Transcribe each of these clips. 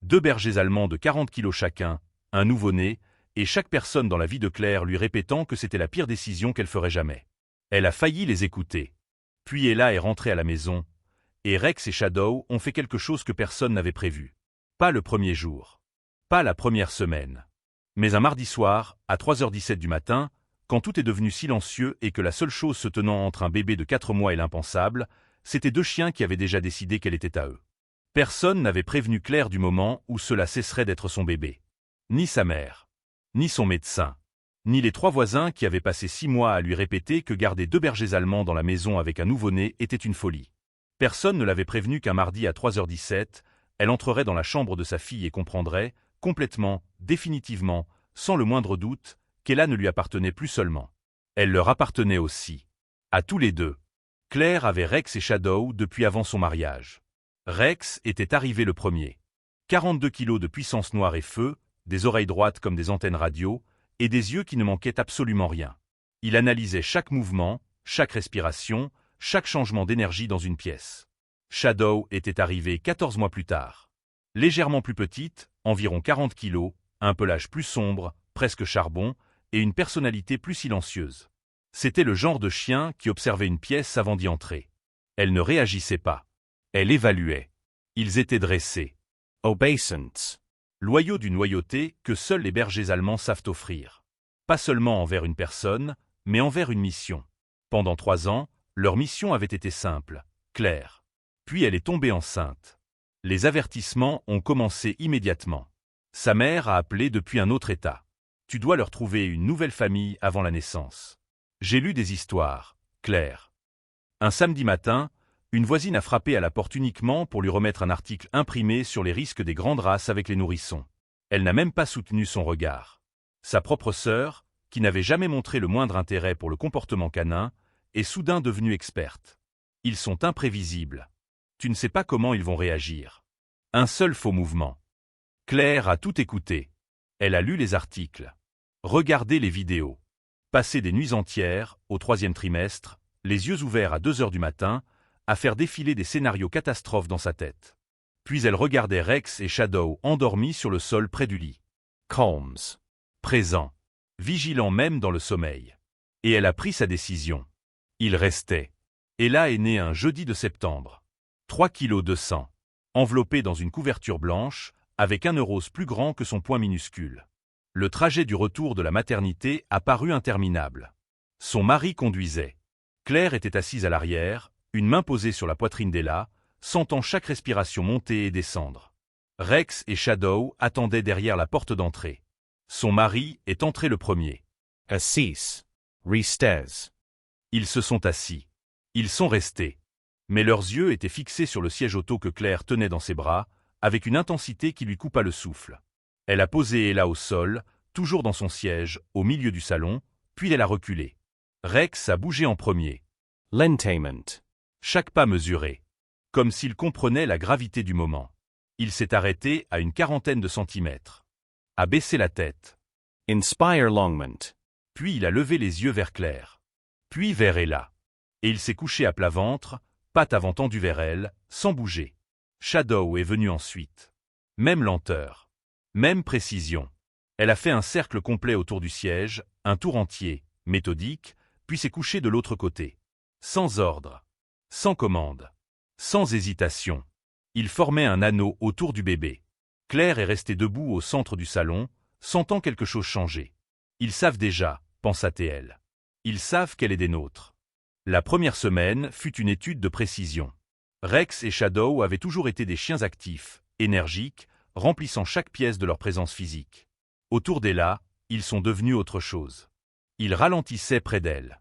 2 bergers allemands de 40 kilos chacun, un nouveau-né, et chaque personne dans la vie de Claire lui répétant que c'était la pire décision qu'elle ferait jamais. Elle a failli les écouter. Puis Ella est rentrée à la maison, et Rex et Shadow ont fait quelque chose que personne n'avait prévu. Pas le premier jour. Pas la première semaine. Mais un mardi soir, à 3h17 du matin, quand tout est devenu silencieux et que la seule chose se tenant entre un bébé de 4 mois et l'impensable, c'était 2 chiens qui avaient déjà décidé qu'elle était à eux. Personne n'avait prévenu Claire du moment où cela cesserait d'être son bébé. Ni sa mère, ni son médecin, ni les 3 voisins qui avaient passé 6 mois à lui répéter que garder 2 bergers allemands dans la maison avec un nouveau-né était une folie. Personne ne l'avait prévenu qu'un mardi à 3h17, elle entrerait dans la chambre de sa fille et comprendrait, complètement, définitivement, sans le moindre doute, qu'Ella ne lui appartenait plus seulement. Elle leur appartenait aussi. À tous les deux. Claire avait Rex et Shadow depuis avant son mariage. Rex était arrivé le premier. 42 kilos de puissance noire et feu, des oreilles droites comme des antennes radio, et des yeux qui ne manquaient absolument rien. Il analysait chaque mouvement, chaque respiration, chaque changement d'énergie dans une pièce. Shadow était arrivée 14 mois plus tard. Légèrement plus petite, environ 40 kilos, un pelage plus sombre, presque charbon, et une personnalité plus silencieuse. C'était le genre de chien qui observait une pièce avant d'y entrer. Elle ne réagissait pas. Elle évaluait. Ils étaient dressés. Obeisance. Loyaux d'une loyauté que seuls les bergers allemands savent offrir. Pas seulement envers une personne, mais envers une mission. Pendant 3 ans, leur mission avait été simple, claire. Puis elle est tombée enceinte. Les avertissements ont commencé immédiatement. Sa mère a appelé depuis un autre état. Tu dois leur trouver une nouvelle famille avant la naissance. J'ai lu des histoires, Claire. Un samedi matin, une voisine a frappé à la porte uniquement pour lui remettre un article imprimé sur les risques des grandes races avec les nourrissons. Elle n'a même pas soutenu son regard. Sa propre sœur, qui n'avait jamais montré le moindre intérêt pour le comportement canin, est soudain devenue experte. Ils sont imprévisibles. Tu ne sais pas comment ils vont réagir. Un seul faux mouvement. Claire a tout écouté. Elle a lu les articles. Regardé les vidéos. Passé des nuits entières, au 3e trimestre, les yeux ouverts à 2h du matin, à faire défiler des scénarios catastrophes dans sa tête. Puis elle regardait Rex et Shadow endormis sur le sol près du lit. Calms. Présents. Vigilants même dans le sommeil. Et elle a pris sa décision. Il restait. Ella est née un jeudi de septembre. 3 kilos de sang. Enveloppée dans une couverture blanche, avec un neurose plus grand que son poing minuscule. Le trajet du retour de la maternité a paru interminable. Son mari conduisait. Claire était assise à l'arrière, une main posée sur la poitrine d'Ella, sentant chaque respiration monter et descendre. Rex et Shadow attendaient derrière la porte d'entrée. Son mari est entré le premier. Assis. Restes. Ils se sont assis. Ils sont restés. Mais leurs yeux étaient fixés sur le siège auto que Claire tenait dans ses bras, avec une intensité qui lui coupa le souffle. Elle a posé Ella au sol, toujours dans son siège, au milieu du salon, puis elle a reculé. Rex a bougé en premier. L'entertainment. Chaque pas mesuré. Comme s'il comprenait la gravité du moment. Il s'est arrêté à une 40aine de centimètres. A baissé la tête. Inspire Longment. Puis il a levé les yeux vers Claire. Puis vers Ella. Et il s'est couché à plat ventre, pattes avant tendues vers elle, sans bouger. Shadow est venu ensuite. Même lenteur. Même précision. Elle a fait un cercle complet autour du siège, un tour entier, méthodique, puis s'est couchée de l'autre côté. Sans ordre. Sans commande. Sans hésitation. Il formait un anneau autour du bébé. Claire est restée debout au centre du salon, sentant quelque chose changer. Ils savent déjà, pensa-t-elle. Ils savent qu'elle est des nôtres. La première semaine fut une étude de précision. Rex et Shadow avaient toujours été des chiens actifs, énergiques, remplissant chaque pièce de leur présence physique. Autour d'Ella, ils sont devenus autre chose. Ils ralentissaient près d'elle.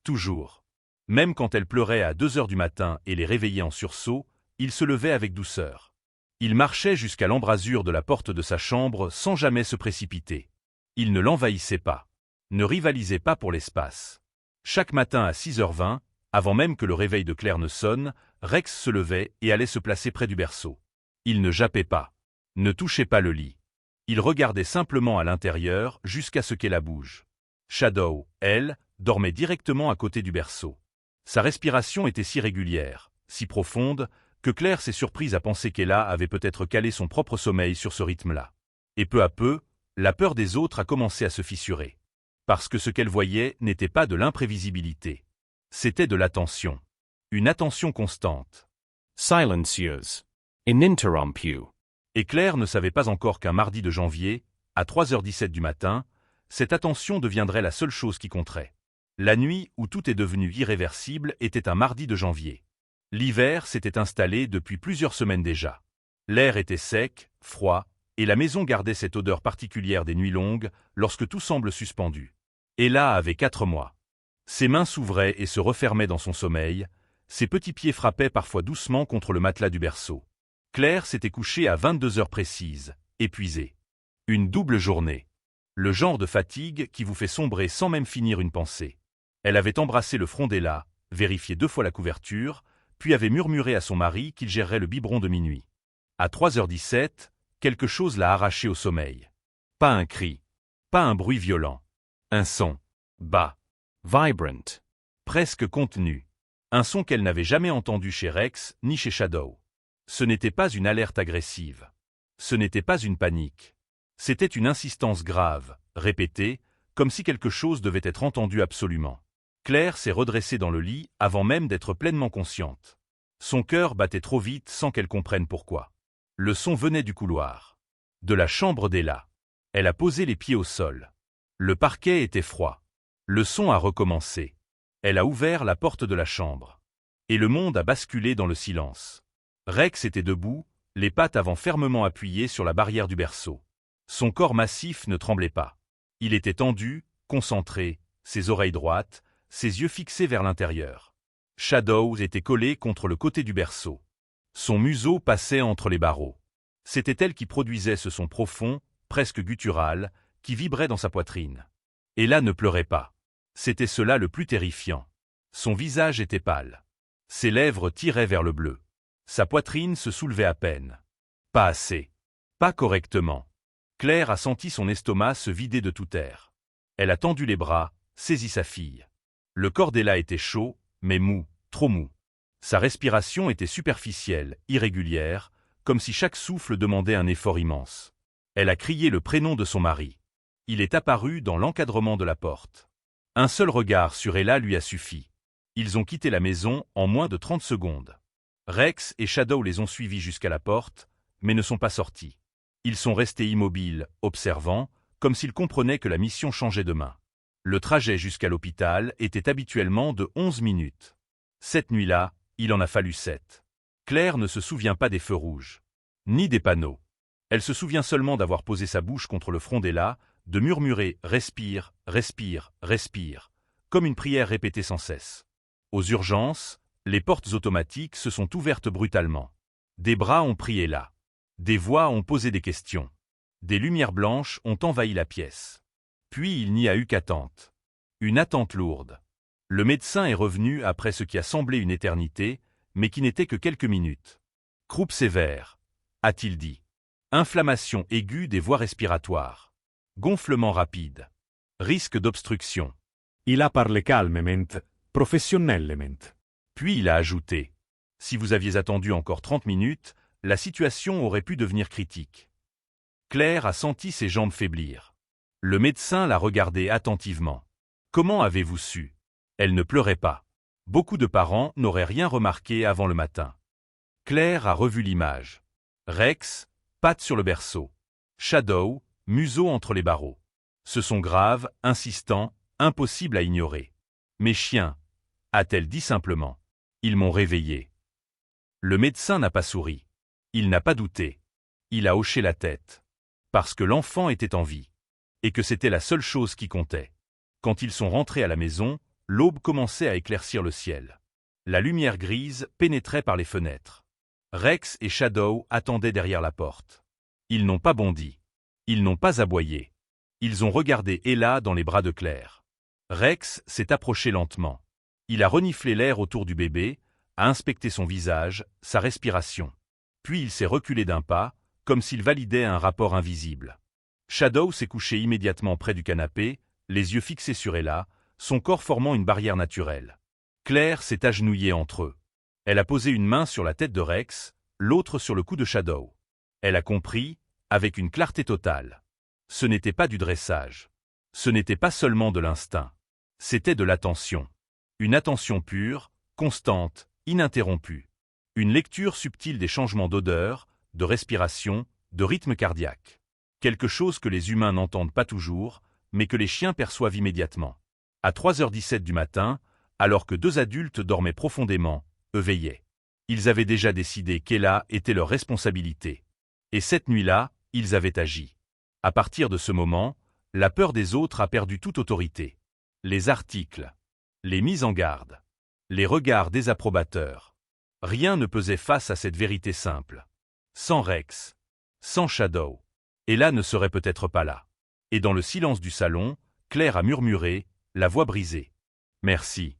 Toujours. Même quand elle pleurait à 2h du matin et les réveillait en sursaut, ils se levaient avec douceur. Ils marchaient jusqu'à l'embrasure de la porte de sa chambre sans jamais se précipiter. Ils ne l'envahissaient pas. Ne rivalisaient pas pour l'espace. Chaque matin à 6h20, avant même que le réveil de Claire ne sonne, Rex se levait et allait se placer près du berceau. Il ne jappait pas. Ne touchait pas le lit. Il regardait simplement à l'intérieur jusqu'à ce qu'elle bouge. Shadow, elle, dormait directement à côté du berceau. Sa respiration était si régulière, si profonde, que Claire s'est surprise à penser qu'Ella avait peut-être calé son propre sommeil sur ce rythme-là. Et peu à peu, la peur des autres a commencé à se fissurer. Parce que ce qu'elle voyait n'était pas de l'imprévisibilité. C'était de l'attention. Une attention constante. Silencieuse. Ininterrompue. Et Claire ne savait pas encore qu'un mardi de janvier, à 3h17 du matin, cette attention deviendrait la seule chose qui compterait. La nuit où tout est devenu irréversible était un mardi de janvier. L'hiver s'était installé depuis plusieurs semaines déjà. L'air était sec, froid, et la maison gardait cette odeur particulière des nuits longues lorsque tout semble suspendu. Ella avait 4 mois. Ses mains s'ouvraient et se refermaient dans son sommeil, ses petits pieds frappaient parfois doucement contre le matelas du berceau. Claire s'était couchée à 22 heures précises, épuisée. Une double journée. Le genre de fatigue qui vous fait sombrer sans même finir une pensée. Elle avait embrassé le front d'Ella, vérifié 2 fois la couverture, puis avait murmuré à son mari qu'il gérerait le biberon de minuit. À 3h17, quelque chose l'a arrachée au sommeil. Pas un cri, pas un bruit violent. Un son, bas, Vibrant. presque contenu. Un son qu'elle n'avait jamais entendu chez Rex ni chez Shadow. Ce n'était pas une alerte agressive. Ce n'était pas une panique. C'était une insistance grave, répétée, comme si quelque chose devait être entendu absolument. Claire s'est redressée dans le lit avant même d'être pleinement consciente. Son cœur battait trop vite sans qu'elle comprenne pourquoi. Le son venait du couloir. De la chambre d'Ella. Elle a posé les pieds au sol. Le parquet était froid. Le son a recommencé. Elle a ouvert la porte de la chambre. Et le monde a basculé dans le silence. Rex était debout, les pattes avant fermement appuyées sur la barrière du berceau. Son corps massif ne tremblait pas. Il était tendu, concentré, ses oreilles droites, ses yeux fixés vers l'intérieur. Shadow était collée contre le côté du berceau. Son museau passait entre les barreaux. C'était elle qui produisait ce son profond, presque guttural, qui vibrait dans sa poitrine. Ella ne pleurait pas. C'était cela le plus terrifiant. Son visage était pâle. Ses lèvres tiraient vers le bleu. Sa poitrine se soulevait à peine. Pas assez. Pas correctement. Claire a senti son estomac se vider de tout air. Elle a tendu les bras, saisi sa fille. Le corps d'Ella était chaud, mais mou, trop mou. Sa respiration était superficielle, irrégulière, comme si chaque souffle demandait un effort immense. Elle a crié le prénom de son mari. Il est apparu dans l'encadrement de la porte. Un seul regard sur Ella lui a suffi. Ils ont quitté la maison en moins de 30 secondes. Rex et Shadow les ont suivis jusqu'à la porte, mais ne sont pas sortis. Ils sont restés immobiles, observant, comme s'ils comprenaient que la mission changeait de main. Le trajet jusqu'à l'hôpital était habituellement de 11 minutes. Cette nuit-là, il en a fallu 7. Claire ne se souvient pas des feux rouges, ni des panneaux. Elle se souvient seulement d'avoir posé sa bouche contre le front d'Ella, de murmurer « respire, respire, respire », comme une prière répétée sans cesse. Aux urgences, les portes automatiques se sont ouvertes brutalement. Des bras ont pris Ella. Des voix ont posé des questions. Des lumières blanches ont envahi la pièce. Puis il n'y a eu qu'attente. Une attente lourde. Le médecin est revenu après ce qui a semblé une éternité, mais qui n'était que quelques minutes. Croupe sévère, a-t-il dit. Inflammation aiguë des voies respiratoires. Gonflement rapide. Risque d'obstruction. Il a parlé calmement, professionnellement. Puis il a ajouté. Si vous aviez attendu encore 30 minutes, la situation aurait pu devenir critique. Claire a senti ses jambes faiblir. Le médecin l'a regardée attentivement. Comment avez-vous su? Elle ne pleurait pas. Beaucoup de parents n'auraient rien remarqué avant le matin. Claire a revu l'image. Rex, pattes sur le berceau. Shadow, museau entre les barreaux. Ce sont graves, insistants, impossibles à ignorer. Mes chiens, a-t-elle dit simplement. Ils m'ont réveillé. Le médecin n'a pas souri. Il n'a pas douté. Il a hoché la tête. Parce que l'enfant était en vie. Et que c'était la seule chose qui comptait. Quand ils sont rentrés à la maison, l'aube commençait à éclaircir le ciel. La lumière grise pénétrait par les fenêtres. Rex et Shadow attendaient derrière la porte. Ils n'ont pas bondi. Ils n'ont pas aboyé. Ils ont regardé Ella dans les bras de Claire. Rex s'est approché lentement. Il a reniflé l'air autour du bébé, a inspecté son visage, sa respiration. Puis il s'est reculé d'un pas, comme s'il validait un rapport invisible. Shadow s'est couché immédiatement près du canapé, les yeux fixés sur Ella, son corps formant une barrière naturelle. Claire s'est agenouillée entre eux. Elle a posé une main sur la tête de Rex, l'autre sur le cou de Shadow. Elle a compris, avec une clarté totale. Ce n'était pas du dressage. Ce n'était pas seulement de l'instinct. C'était de l'attention. Une attention pure, constante, ininterrompue. Une lecture subtile des changements d'odeur, de respiration, de rythme cardiaque. Quelque chose que les humains n'entendent pas toujours, mais que les chiens perçoivent immédiatement. À 3h17 du matin, alors que 2 adultes dormaient profondément, eux veillaient. Ils avaient déjà décidé qu'Ella était leur responsabilité. Et cette nuit-là, ils avaient agi. À partir de ce moment, la peur des autres a perdu toute autorité. Les articles, les mises en garde, les regards désapprobateurs. Rien ne pesait face à cette vérité simple. Sans Rex, sans Shadow, Ella ne serait peut-être pas là. Et dans le silence du salon, Claire a murmuré, la voix brisée. « Merci. »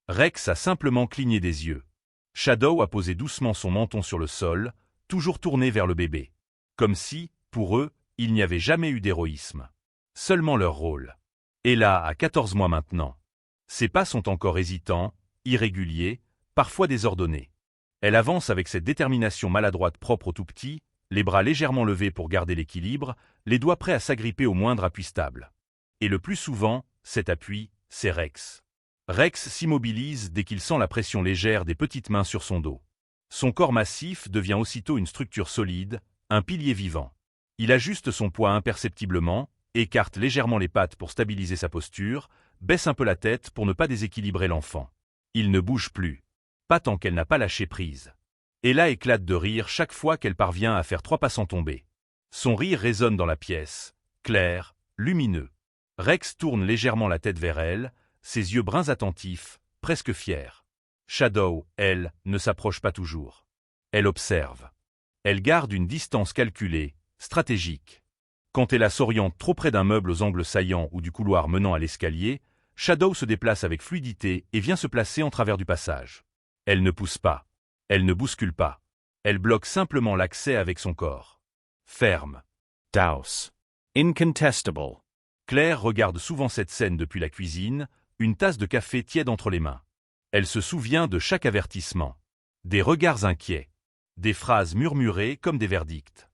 Rex a simplement cligné des yeux. Shadow a posé doucement son menton sur le sol, toujours tourné vers le bébé. Comme si, pour eux, il n'y avait jamais eu d'héroïsme. Seulement leur rôle. Ella a 14 mois maintenant. Ses pas sont encore hésitants, irréguliers, parfois désordonnés. Elle avance avec cette détermination maladroite propre au tout-petit, les bras légèrement levés pour garder l'équilibre, les doigts prêts à s'agripper au moindre appui stable. Et le plus souvent, cet appui, c'est Rex. Rex s'immobilise dès qu'il sent la pression légère des petites mains sur son dos. Son corps massif devient aussitôt une structure solide, un pilier vivant. Il ajuste son poids imperceptiblement, écarte légèrement les pattes pour stabiliser sa posture, baisse un peu la tête pour ne pas déséquilibrer l'enfant. Il ne bouge plus. Pas tant qu'elle n'a pas lâché prise. Ella éclate de rire chaque fois qu'elle parvient à faire 3 pas sans tomber. Son rire résonne dans la pièce, clair, lumineux. Rex tourne légèrement la tête vers elle, ses yeux bruns attentifs, presque fiers. Shadow, elle, ne s'approche pas toujours. Elle observe. Elle garde une distance calculée, stratégique. Quand Ella s'oriente trop près d'un meuble aux angles saillants ou du couloir menant à l'escalier, Shadow se déplace avec fluidité et vient se placer en travers du passage. Elle ne pousse pas. Elle ne bouscule pas. Elle bloque simplement l'accès avec son corps. Ferme. Douse. Incontestable. Claire regarde souvent cette scène depuis la cuisine, une tasse de café tiède entre les mains. Elle se souvient de chaque avertissement. Des regards inquiets. Des phrases murmurées comme des verdicts.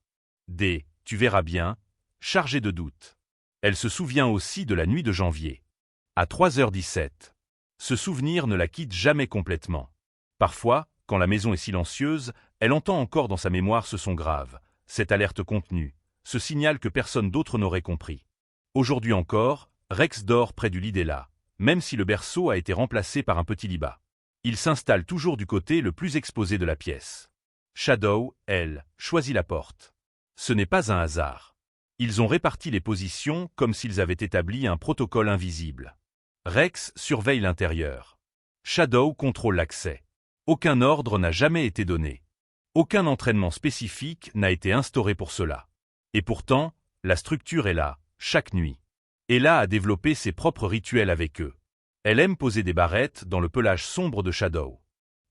Des « tu verras bien » chargés de doute. Elle se souvient aussi de la nuit de janvier. À 3h17. Ce souvenir ne la quitte jamais complètement. Parfois, quand la maison est silencieuse, elle entend encore dans sa mémoire ce son grave, cette alerte contenue, ce signal que personne d'autre n'aurait compris. Aujourd'hui encore, Rex dort près du lit d'Ella, même si le berceau a été remplacé par un petit lit bas. Il s'installe toujours du côté le plus exposé de la pièce. Shadow, elle, choisit la porte. Ce n'est pas un hasard. Ils ont réparti les positions comme s'ils avaient établi un protocole invisible. Rex surveille l'intérieur. Shadow contrôle l'accès. Aucun ordre n'a jamais été donné. Aucun entraînement spécifique n'a été instauré pour cela. Et pourtant, la structure est là, chaque nuit. Ella a développé ses propres rituels avec eux. Elle aime poser des barrettes dans le pelage sombre de Shadow.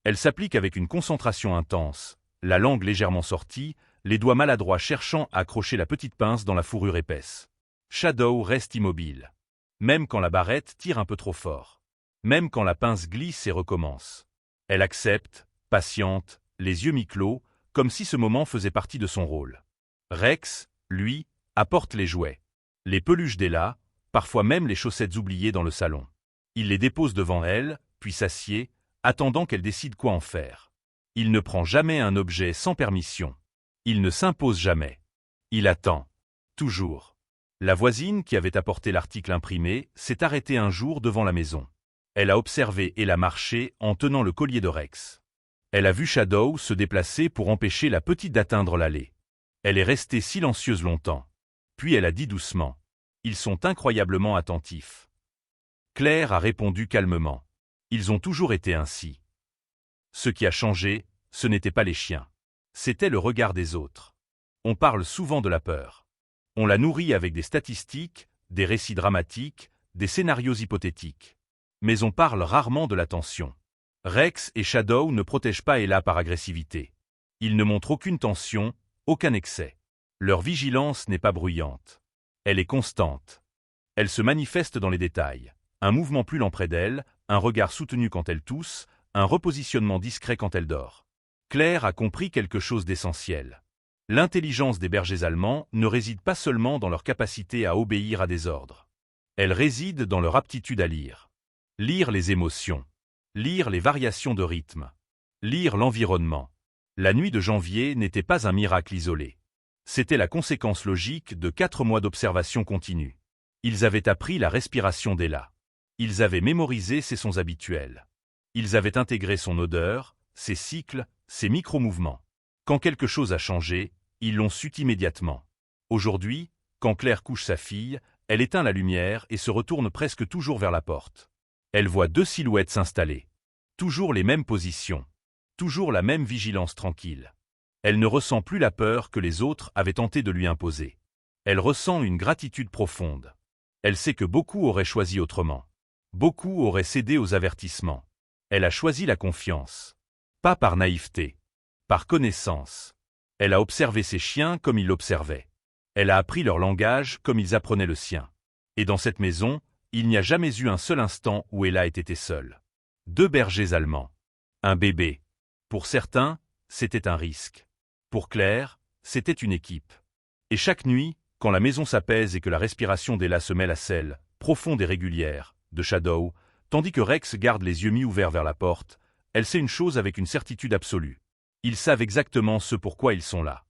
Elle s'applique avec une concentration intense, la langue légèrement sortie, les doigts maladroits cherchant à accrocher la petite pince dans la fourrure épaisse. Shadow reste immobile. Même quand la barrette tire un peu trop fort. Même quand la pince glisse et recommence. Elle accepte, patiente, les yeux mi-clos, comme si ce moment faisait partie de son rôle. Rex, lui, apporte les jouets. Les peluches d'Ella, parfois même les chaussettes oubliées dans le salon. Il les dépose devant elle, puis s'assied, attendant qu'elle décide quoi en faire. Il ne prend jamais un objet sans permission. Il ne s'impose jamais. Il attend. Toujours. La voisine qui avait apporté l'article imprimé s'est arrêtée un jour devant la maison. Elle a observé Ella marcher en tenant le collier de Rex. Elle a vu Shadow se déplacer pour empêcher la petite d'atteindre l'allée. Elle est restée silencieuse longtemps. Puis elle a dit doucement. Ils sont incroyablement attentifs. Claire a répondu calmement. Ils ont toujours été ainsi. Ce qui a changé, ce n'était pas les chiens. C'était le regard des autres. On parle souvent de la peur. On la nourrit avec des statistiques, des récits dramatiques, des scénarios hypothétiques. Mais on parle rarement de l'attention. Rex et Shadow ne protègent pas Ella par agressivité. Ils ne montrent aucune tension, aucun excès. Leur vigilance n'est pas bruyante. Elle est constante. Elle se manifeste dans les détails. Un mouvement plus lent près d'elle, un regard soutenu quand elle tousse, un repositionnement discret quand elle dort. Claire a compris quelque chose d'essentiel. L'intelligence des bergers allemands ne réside pas seulement dans leur capacité à obéir à des ordres. Elle réside dans leur aptitude à lire. Lire les émotions. Lire les variations de rythme. Lire l'environnement. La nuit de janvier n'était pas un miracle isolé. C'était la conséquence logique de 4 mois d'observation continue. Ils avaient appris la respiration d'Ella. Ils avaient mémorisé ses sons habituels. Ils avaient intégré son odeur, ses cycles, ses micro-mouvements. Quand quelque chose a changé, ils l'ont su immédiatement. Aujourd'hui, quand Claire couche sa fille, elle éteint la lumière et se retourne presque toujours vers la porte. Elle voit 2 silhouettes s'installer. Toujours les mêmes positions. Toujours la même vigilance tranquille. Elle ne ressent plus la peur que les autres avaient tenté de lui imposer. Elle ressent une gratitude profonde. Elle sait que beaucoup auraient choisi autrement. Beaucoup auraient cédé aux avertissements. Elle a choisi la confiance. Pas par naïveté. Par connaissance. Elle a observé ses chiens comme ils l'observaient. Elle a appris leur langage comme ils apprenaient le sien. Et dans cette maison, il n'y a jamais eu un seul instant où Ella ait été seule. 2 bergers allemands. Un bébé. Pour certains, c'était un risque. Pour Claire, c'était une équipe. Et chaque nuit, quand la maison s'apaise et que la respiration d'Ella se mêle à celle, profonde et régulière, de Shadow, tandis que Rex garde les yeux mi-ouverts vers la porte, elle sait une chose avec une certitude absolue. Ils savent exactement ce pourquoi ils sont là.